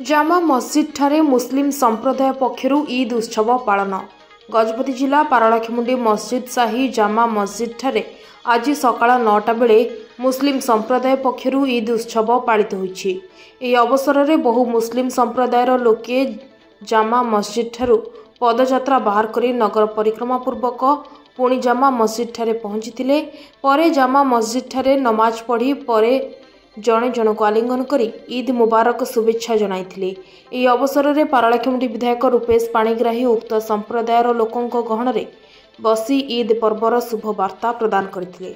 जामा मस्जिद ठारे मुस्लिम संप्रदाय पक्षरु ईद उत्सव पालन। गजपति जिला पारलाखेमुंडी मस्जिद साही जामा मस्जिद ठारे आज सकाळ 9टा बेले मुस्लिम संप्रदाय पक्षरु ईद उत्सव पालित होइछि। एही अवसर में बहु मुस्लिम संप्रदायर लोके जामा मस्जिद ठारू पदयात्रा बाहर करी नगर परिक्रमा पूर्वक पुणी जामा मस्जिद ठारे पहुंचीथिले। परे जामा मस्जिद ठारे नमाज पढ़ी परे जणे जनक आलिंगन करी ईद मुबारक शुभेच्छा जणाइथिले। एही अवसर में पारलाखेमुंडी विधायक रूपेश पाणिग्राही उक्त संप्रदायर लोकंक गहणरे बसी ईद पर्वर शुभ वार्ता प्रदान करथिले।